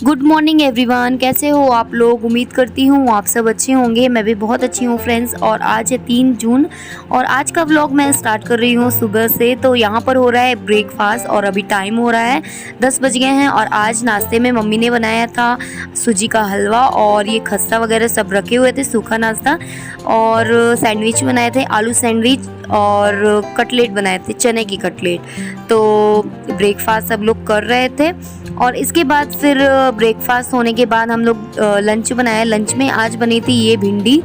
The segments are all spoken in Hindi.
गुड मॉर्निंग एवरीवन, कैसे हो आप लोग। उम्मीद करती हूँ आप सब अच्छे होंगे। मैं भी बहुत अच्छी हूँ फ्रेंड्स। और आज है 3 जून और आज का व्लॉग मैं स्टार्ट कर रही हूँ सुबह से। तो यहाँ पर हो रहा है ब्रेकफास्ट और अभी टाइम हो रहा है 10 बज गए हैं। और आज नाश्ते में मम्मी ने बनाया था सूजी का हलवा और ये खस्ता वगैरह सब रखे हुए थे, सूखा नाश्ता। और सैंडविच बनाए थे, आलू सैंडविच, और कटलेट बनाए थे, चने की कटलेट। तो ब्रेकफास्ट सब लोग कर रहे थे। और इसके बाद फिर ब्रेकफास्ट होने के बाद हम लोग लंच बनाया। लंच में आज बनी थी ये भिंडी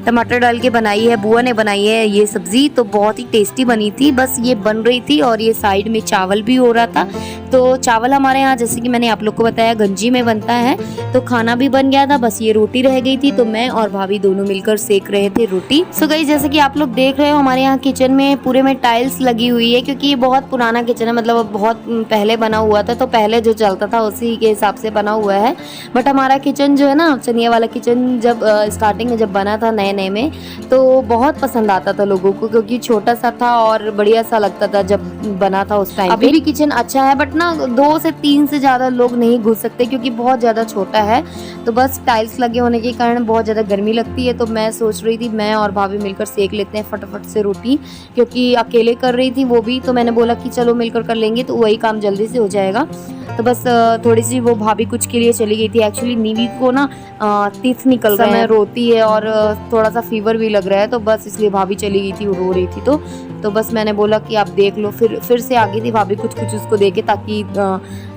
टमाटर डाल के बनाई है, बुआ ने बनाई है ये सब्ज़ी। तो बहुत ही टेस्टी बनी थी। बस ये बन रही थी और ये साइड में चावल भी हो रहा था। तो चावल हमारे यहाँ, जैसे कि मैंने आप लोग को बताया, गंजी में बनता है। तो खाना भी बन गया था, बस ये रोटी रह गई थी। तो मैं और भाभी दोनों मिलकर सेक रहे थे रोटी। सो गाइस, जैसे कि आप लोग देख रहे हो हमारे यहाँ किचन में पूरे में टाइल्स लगी हुई है, क्योंकि ये बहुत पुराना किचन है, मतलब बहुत पहले बना हुआ था। तो पहले जो चलता था उसी के हिसाब से बना हुआ है। बट हमारा किचन जो है ना, चनिया वाला किचन, जब स्टार्टिंग में जब बना था नए में, तो बहुत पसंद आता था लोगों को, क्योंकि छोटा सा था और बढ़िया सा लगता था जब बना था उस टाइम। अभी भी किचन अच्छा है, बट ना 2 से 3 से ज़्यादा लोग नहीं घुस सकते, क्योंकि बहुत ज़्यादा छोटा है। तो बस टाइल्स लगे होने के कारण बहुत ज़्यादा गर्मी लगती है। तो मैं सोच रही थी मैं और भाभी मिलकर सेक लेते हैं फटाफट से रोटी, क्योंकि अकेले कर रही थी वो भी। तो मैंने बोला कि चलो मिलकर कर लेंगे, तो वही काम जल्दी से हो जाएगा। तो बस थोड़ी सी वो भाभी कुछ के लिए चली गई थी। एक्चुअली नीवी को ना तीथ निकल रहा है, रोती है और थोड़ा सा फीवर भी लग रहा है। तो बस इसलिए भाभी चली गई थी, वो रो रही थी। तो बस मैंने बोला कि आप देख लो। फिर से आ गई थी भाभी कुछ उसको देके, ताकि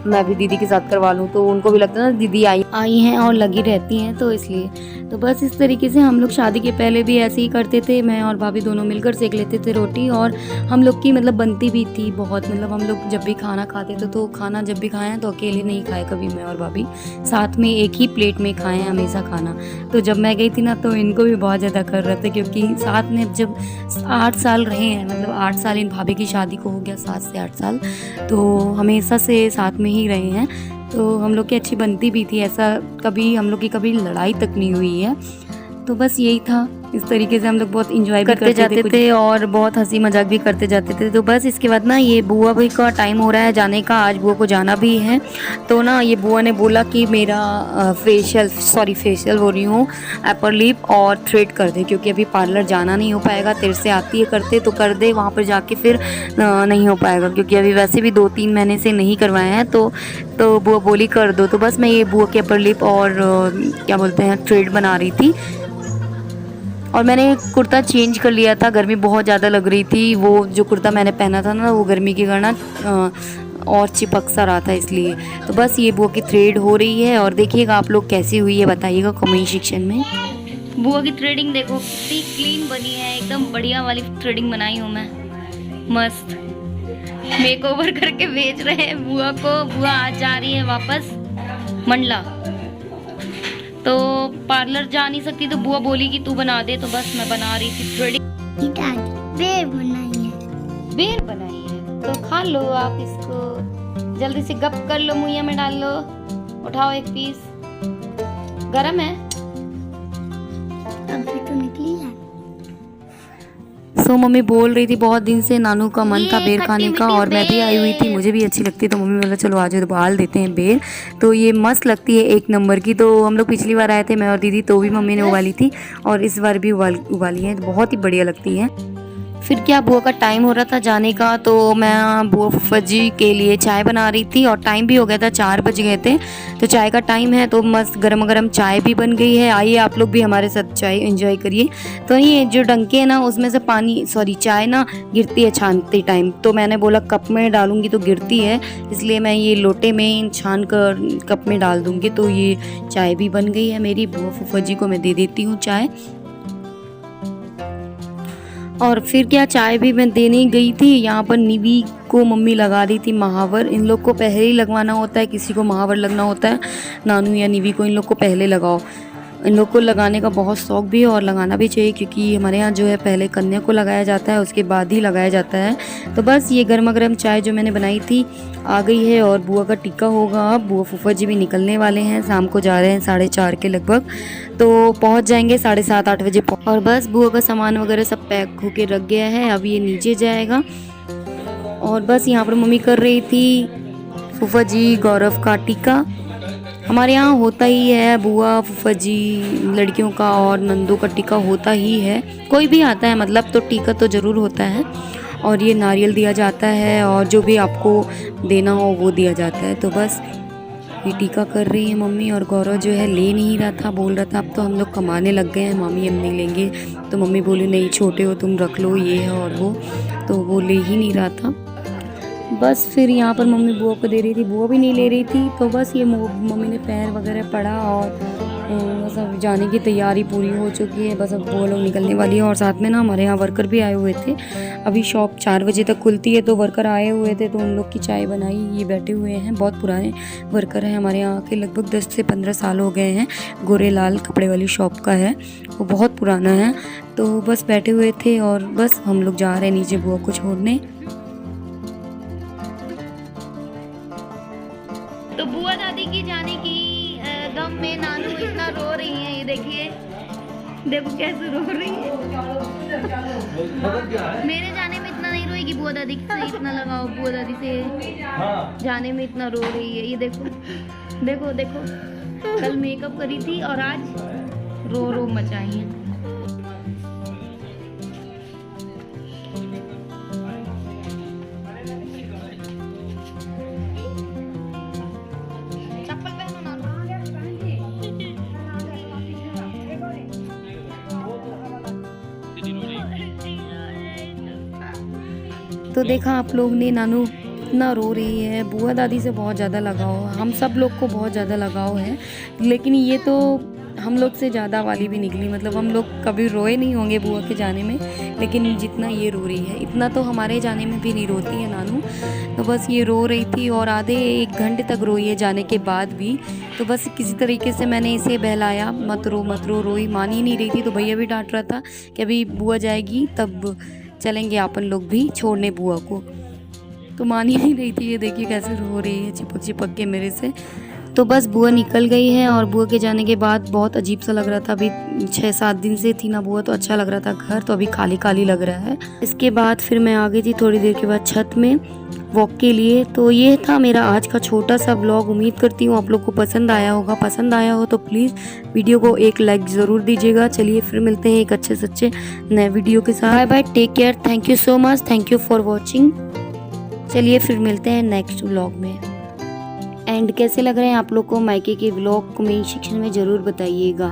मैं भी दीदी के साथ करवा लूँ। तो उनको भी लगता है ना दीदी आई हैं और लगी रहती हैं, तो इसलिए। तो बस इस तरीके से हम लोग शादी के पहले भी ऐसे ही करते थे, मैं और भाभी दोनों मिलकर सेक लेते थे रोटी। और हम लोग की मतलब बनती भी थी बहुत, मतलब हम लोग जब भी खाना खाते थे, तो खाना जब भी खाएं तो अकेले नहीं खाए कभी, मैं और भाभी साथ में एक ही प्लेट में खाएं हमेशा खाना। तो जब मैं गई थी ना, तो इनको भी बहुत ज़्यादा कर रहे थे, क्योंकि साथ में जब 8 साल रहे हैं, मतलब 8 साल इन भाभी की शादी को हो गया, 7 से 8 साल, तो हमेशा से साथ में ही रहे हैं। तो हम लोग की अच्छी बनती भी थी, ऐसा कभी हम लोग की कभी लड़ाई तक नहीं हुई है। तो बस यही था, इस तरीके से हम लोग बहुत इंजॉय करते जाते थे और बहुत हंसी मजाक भी करते जाते थे। तो बस इसके बाद ना ये बुआ भाई का टाइम हो रहा है जाने का, आज बुआ को जाना भी है। तो ना ये बुआ ने बोला कि मेरा फेशियल हो रही हूँ, अपर लिप और थ्रेड कर दे, क्योंकि अभी पार्लर जाना नहीं हो पाएगा। तेरे से आती है करते तो कर दे, वहाँ पर जाके फिर नहीं हो पाएगा, क्योंकि अभी वैसे भी 2-3 महीने से नहीं करवाए हैं। तो बुआ बोली कर दो। तो बस मैं ये बुआ के अपर लिप और क्या बोलते हैं थ्रेड बना रही थी। और मैंने कुर्ता चेंज कर लिया था, गर्मी बहुत ज़्यादा लग रही थी। वो जो कुर्ता मैंने पहना था ना, वो गर्मी के कारण और चिपक सा रहा था, इसलिए। तो बस ये बुआ की थ्रेड हो रही है और देखिएगा आप लोग कैसी हुई है, बताइएगा कमेंट सेक्शन में। बुआ की थ्रेडिंग देखो कितनी क्लीन बनी है, एकदम बढ़िया वाली थ्रेडिंग बनाई हूँ मैं, मस्त। मेकओवर करके भेज रहे हैं बुआ को। बुआ आज जा रही है वापस मंडला, तो पार्लर जा नहीं सकती, तो बुआ बोली कि तू बना दे। तो बस मैं बना रही थी थ्रेडिंग। बेर बनाई है। बेर बनाई है तो खा लो आप इसको, जल्दी से गप कर लो, मुंह में डाल लो, उठाओ एक पीस। गरम है, अभी तो निकली है। सो मम्मी बोल रही थी बहुत दिन से नानू का मन था बेर खाने का, और मैं भी आई हुई थी, मुझे भी अच्छी लगती है। तो मम्मी बोला चलो आज उबाल देते हैं बेर। तो ये मस्त लगती है, 1 नंबर की। तो हम लोग पिछली बार आए थे मैं और दीदी, तो भी मम्मी ने उबाली थी, और इस बार भी उबाली है, तो बहुत ही बढ़िया लगती है। फिर क्या, बुआ का टाइम हो रहा था जाने का। तो मैं बुआ फूफा जी के लिए चाय बना रही थी, और टाइम भी हो गया था, 4 बज गए थे। तो चाय का टाइम है, तो मस्त गरम गरम चाय भी बन गई है। आइए आप लोग भी हमारे साथ चाय एंजॉय करिए। तो ये जो डंके है ना, उसमें से चाय ना गिरती है छानते टाइम। तो मैंने बोला कप में डालूंगी तो गिरती है, इसलिए मैं ये लोटे में छान कर कप में डाल दूंगी। तो ये चाय भी बन गई है मेरी। बुआ फूफा जी को मैं दे देती हूँ चाय। और फिर क्या, चाय भी मैं देने गई थी। यहाँ पर निवी को मम्मी लगा रही थी महावर। इन लोग को पहले ही लगवाना होता है, किसी को महावर लगना होता है, नानू या निवी को इन लोग को पहले लगाओ। इन लोग को लगाने का बहुत शौक भी है और लगाना भी चाहिए, क्योंकि हमारे यहाँ जो है पहले कन्या को लगाया जाता है, उसके बाद ही लगाया जाता है। तो बस ये गर्मा गर्म चाय जो मैंने बनाई थी आ गई है और बुआ का टिक्का होगा। अब बुआ फूफा जी भी निकलने वाले हैं, शाम को जा रहे हैं 4:30 के लगभग, तो पहुँच जाएंगे 7:30-8 बजे। और बस बुआ का सामान वगैरह सब पैक होके रख गया है, अब ये नीचे जाएगा। और बस यहाँ पर मम्मी कर रही थी फूफा जी गौरव का टीका। हमारे यहाँ होता ही है, बुआ फूफा जी लड़कियों का और नंदों का टीका होता ही है। कोई भी आता है मतलब तो टीका तो ज़रूर होता है। और ये नारियल दिया जाता है और जो भी आपको देना हो वो दिया जाता है। तो बस ये टीका कर रही है मम्मी। और गौरव जो है ले नहीं रहा था, बोल रहा था अब तो हम लोग कमाने लग गए हैं मामी, हम नहीं लेंगे। तो मम्मी बोली नहीं छोटे हो तुम, रख लो ये है और वो, तो वो ले ही नहीं रहा था। बस फिर यहाँ पर मम्मी बुआ को दे रही थी, बुआ भी नहीं ले रही थी। तो बस ये मम्मी ने पैर वगैरह पड़ा और बस अब जाने की तैयारी पूरी हो चुकी है। बस अब वो लोग निकलने वाली है। और साथ में ना हमारे यहाँ वर्कर भी आए हुए थे। अभी शॉप 4 बजे तक खुलती है, तो वर्कर आए हुए थे, तो उन लोग की चाय बनाई। ये बैठे हुए हैं, बहुत पुराने वर्कर हैं हमारे यहाँ के, लगभग 10 से 15 साल हो गए हैं। गोरेलाल कपड़े वाली शॉप का है, वो बहुत पुराना है। तो बस बैठे हुए थे और बस हम लोग जा रहे हैं नीचे बुआ को छोड़ने। तो बुआ दादी की जाने की गम में नानू इतना रो रही हैं। ये देखिए, देखो कैसे रो रही है। मेरे जाने में इतना नहीं रोएगी बुआ दादी से, इतना लगाओ बुआ दादी से जाने में इतना रो रही है। ये देखो देखो देखो, कल मेकअप करी थी और आज रो रो मचाई है। तो देखा आप लोग ने, नानू इतना रो रही है। बुआ दादी से बहुत ज़्यादा लगाव, हम सब लोग को बहुत ज़्यादा लगाव है। लेकिन ये तो हम लोग से ज़्यादा वाली भी निकली, मतलब हम लोग कभी रोए नहीं होंगे बुआ के जाने में, लेकिन जितना ये रो रही है इतना तो हमारे जाने में भी नहीं रोती है नानू। तो बस ये रो रही थी और आधे 1 घंटे तक रोई है जाने के बाद भी। तो बस किसी तरीके से मैंने इसे बहलाया, मत रो, रोई मान ही नहीं रही थी। तो भैया भी डांट रहा था कि अभी बुआ जाएगी तब चलेंगे अपन लोग भी छोड़ने बुआ को, तो मान ही नहीं रही थी। ये देखिए कैसे रो रही है चिपक चिपक के मेरे से। तो बस बुआ निकल गई है और बुआ के जाने के बाद बहुत अजीब सा लग रहा था। अभी 6-7 दिन से थी ना बुआ, तो अच्छा लग रहा था घर, तो अभी खाली खाली लग रहा है। इसके बाद फिर मैं आ गई थी थोड़ी देर के बाद छत में वॉक के लिए। तो ये था मेरा आज का छोटा सा व्लॉग। उम्मीद करती हूँ आप लोग को पसंद आया होगा। पसंद आया हो तो प्लीज़ वीडियो को एक लाइक ज़रूर दीजिएगा। चलिए फिर मिलते हैं एक अच्छे सच्चे नए वीडियो के साथ। Bye bye, take care, thank you so much, thank you for watching. चलिए फिर मिलते हैं नेक्स्ट व्लॉग में। एंड कैसे लग रहे हैं आप लोग को मायके के व्लॉग कमेंट सेक्शन में ज़रूर बताइएगा।